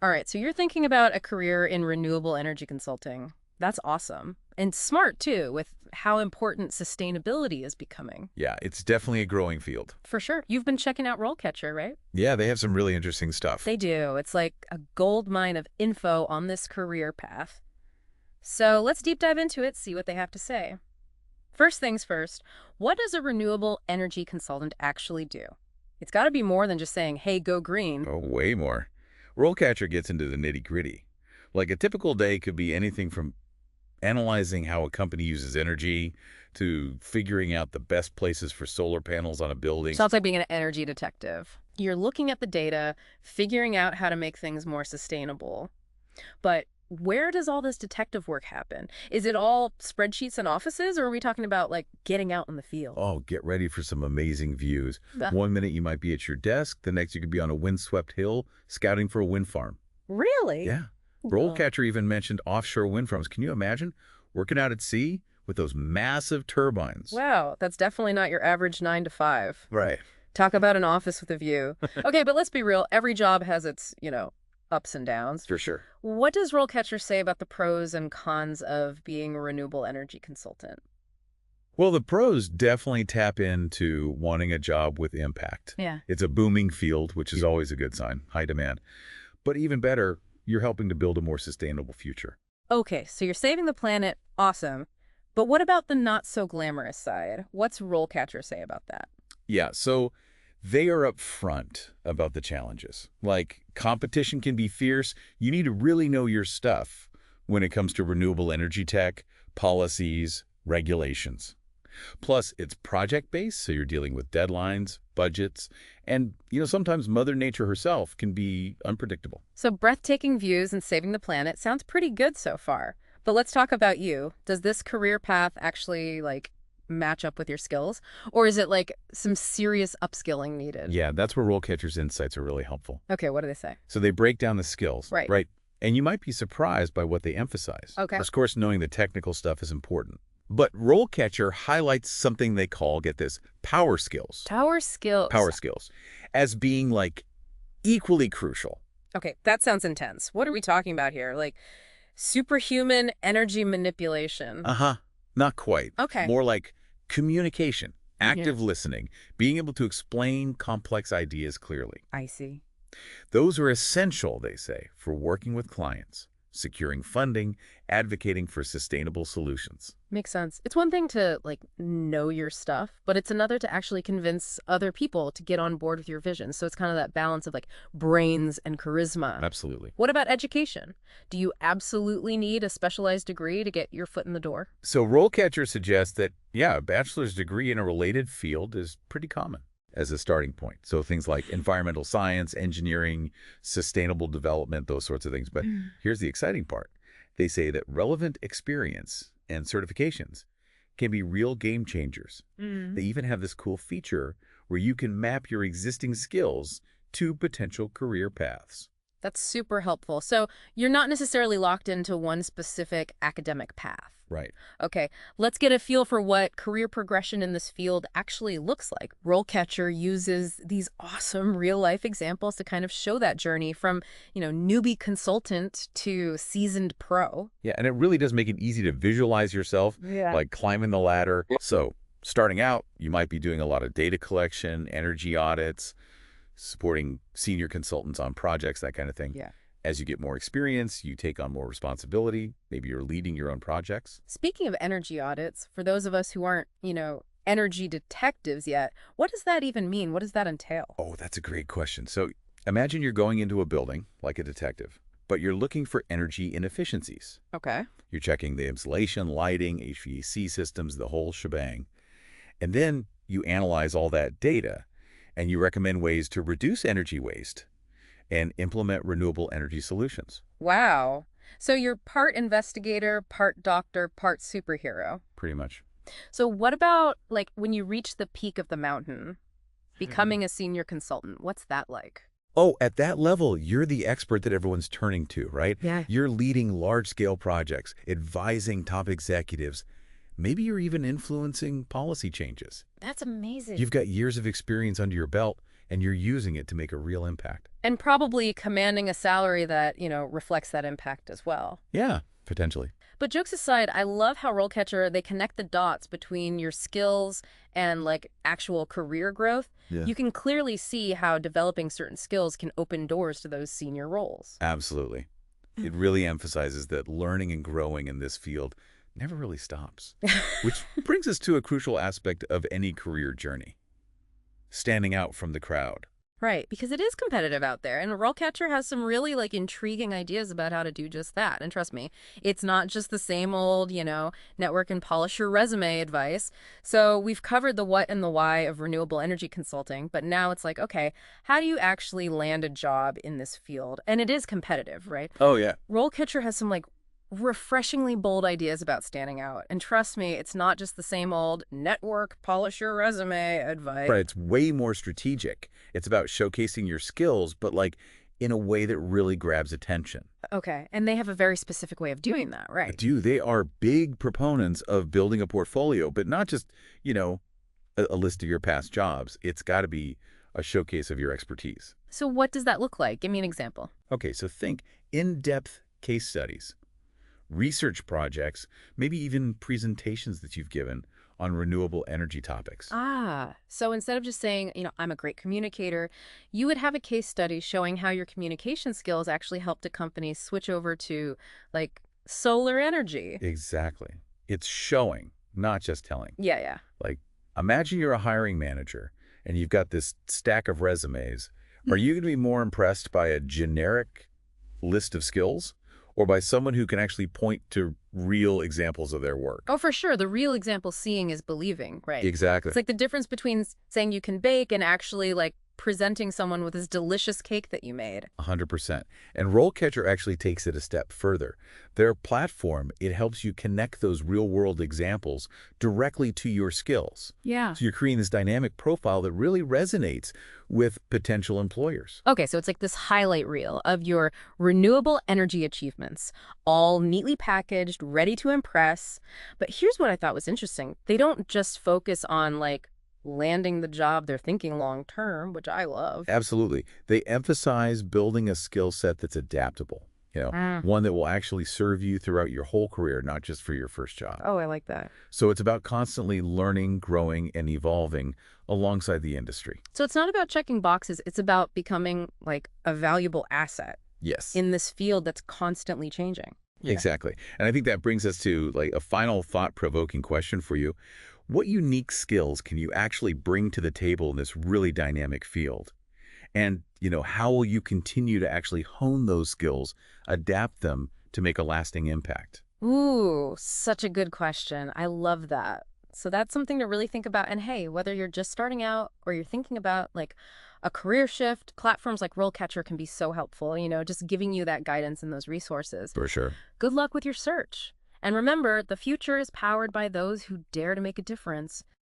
All right, so you're thinking about a career in renewable energy consulting. That's awesome. And smart, too, with how important sustainability is becoming. Yeah, it's definitely a growing field. For sure. You've been checking out RoleCatcher, right? Yeah, they have some really interesting stuff. They do. It's like a gold mine of info on this career path. So let's deep dive into it, see what they have to say. First things first, what does a renewable energy consultant actually do? It's got to be more than just saying, hey, go green. Oh, way more. RoleCatcher gets into the nitty-gritty. Like a typical day could be anything from analyzing how a company uses energy to figuring out the best places for solar panels on a building. Sounds like being an energy detective. You're looking at the data, figuring out how to make things more sustainable. But where does all this detective work happen? Is it all spreadsheets and offices, or are we talking about, like, getting out in the field? Oh, get ready for some amazing views. Uh, One minute you might be at your desk, the next you could be on a windswept hill scouting for a wind farm. Really? Yeah. Oh. RoleCatcher even mentioned offshore wind farms. Can you imagine working out at sea with those massive turbines? Wow, that's definitely not your average 9 to 5. Right. Talk about an office with a view. Okay, but let's be real. Every job has its, ups and downs. For sure. What does RoleCatcher say about the pros and cons of being a renewable energy consultant? Well, the pros definitely tap into wanting a job with impact. Yeah. It's a booming field, which is always a good sign, high demand. But even better, you're helping to build a more sustainable future. Okay, so you're saving the planet. Awesome. But what about the not so glamorous side? What's RoleCatcher say about that? Yeah, so they are upfront about the challenges. Like, competition can be fierce. You need to really know your stuff when it comes to renewable energy tech, policies, regulations. Plus, it's project-based, so you're dealing with deadlines, budgets, and, sometimes Mother Nature herself can be unpredictable. So breathtaking views and saving the planet sounds pretty good so far. But let's talk about you. Does this career path actually, match up with your skills? Or is it, some serious upskilling needed? Yeah, that's where RoleCatcher's insights are really helpful. Okay, what do they say? So they break down the skills, Right. right? And you might be surprised by what they emphasize. Okay. Of course, knowing the technical stuff is important. But RoleCatcher highlights something they call, get this, power skills. Power skills. Power skills as being, equally crucial. Okay, that sounds intense. What are we talking about here? Superhuman energy manipulation. Uh-huh. Not quite. Okay. More like communication, active listening, being able to explain complex ideas clearly. I see. Those are essential, they say, for working with clients, securing funding, advocating for sustainable solutions. Makes sense. It's one thing to, know your stuff, but it's another to actually convince other people to get on board with your vision. So it's kind of that balance of, brains and charisma. Absolutely. What about education? Do you absolutely need a specialized degree to get your foot in the door? So RoleCatcher suggests that, a bachelor's degree in a related field is pretty common as a starting point. So things like environmental science, engineering, sustainable development, those sorts of things. But here's the exciting part. They say that relevant experience and certifications can be real game changers. They even have this cool feature where you can map your existing skills to potential career paths. That's super helpful. So you're not necessarily locked into one specific academic path. Right. Okay, let's get a feel for what career progression in this field actually looks like. RoleCatcher uses these awesome real-life examples to kind of show that journey from, newbie consultant to seasoned pro. Yeah, and it really does make it easy to visualize yourself, like climbing the ladder. So starting out, you might be doing a lot of data collection, energy audits, supporting senior consultants on projects, that kind of thing. Yeah. As you get more experience, you take on more responsibility. Maybe you're leading your own projects. Speaking of energy audits, for those of us who aren't, energy detectives yet, what does that even mean? What does that entail? Oh, that's a great question. So imagine you're going into a building like a detective, but you're looking for energy inefficiencies. Okay. You're checking the insulation, lighting, HVAC systems, the whole shebang. And then you analyze all that data and you recommend ways to reduce energy waste and implement renewable energy solutions. Wow. So you're part investigator, part doctor, part superhero. Pretty much. So what about, when you reach the peak of the mountain, becoming a senior consultant? What's that like? Oh, at that level, you're the expert that everyone's turning to, right? Yeah. You're leading large-scale projects, advising top executives. Maybe you're even influencing policy changes. That's amazing. You've got years of experience under your belt, and you're using it to make a real impact. And probably commanding a salary that, reflects that impact as well. Yeah, potentially. But jokes aside, I love how RoleCatcher, they connect the dots between your skills and like actual career growth. Yeah. You can clearly see how developing certain skills can open doors to those senior roles. Absolutely. It really emphasizes that learning and growing in this field never really stops. Which brings us to a crucial aspect of any career journey: standing out from the crowd. Right, because it is competitive out there, and RoleCatcher has some really like intriguing ideas about how to do just that. And trust me, it's not just the same old, network and polish your resume advice. So we've covered the what and the why of renewable energy consulting, but now it's like, okay, how do you actually land a job in this field? And it is competitive, right? Oh, yeah. RoleCatcher has some like refreshingly bold ideas about standing out. And trust me, it's not just the same old network, polish your resume advice. Right, it's way more strategic. It's about showcasing your skills, but like in a way that really grabs attention. Okay, and they have a very specific way of doing that, right? They are big proponents of building a portfolio, but not just, a list of your past jobs. It's got to be a showcase of your expertise. So what does that look like? Give me an example. Okay, so think in-depth case studies, research projects, maybe even presentations that you've given on renewable energy topics. So instead of just saying, I'm a great communicator, you would have a case study showing how your communication skills actually helped a company switch over to, like, solar energy. Exactly. It's showing, not just telling. Yeah, yeah. Like, imagine you're a hiring manager and you've got this stack of resumes. Are you going to be more impressed by a generic list of skills, or by someone who can actually point to real examples of their work? Oh, for sure. The real example seeing is believing, right? Exactly. It's like the difference between saying you can bake and actually like presenting someone with this delicious cake that you made. 100%. And RoleCatcher actually takes it a step further. Their platform, it helps you connect those real-world examples directly to your skills. Yeah. So you're creating this dynamic profile that really resonates with potential employers. Okay, so it's like this highlight reel of your renewable energy achievements, all neatly packaged, ready to impress. But here's what I thought was interesting. They don't just focus on like landing the job, they're thinking long term, which I love. Absolutely. They emphasize building a skill set that's adaptable, one that will actually serve you throughout your whole career, not just for your first job. Oh, I like that. So it's about constantly learning, growing, and evolving alongside the industry. So it's not about checking boxes, it's about becoming like a valuable asset Yes. in this field that's constantly changing. Yeah. Exactly. And I think that brings us to like a final thought-provoking question for you. What unique skills can you actually bring to the table in this really dynamic field? And, how will you continue to actually hone those skills, adapt them to make a lasting impact? Ooh, such a good question. I love that. So that's something to really think about. And hey, whether you're just starting out or you're thinking about like a career shift, platforms like RoleCatcher can be so helpful, just giving you that guidance and those resources. For sure. Good luck with your search. And remember, the future is powered by those who dare to make a difference.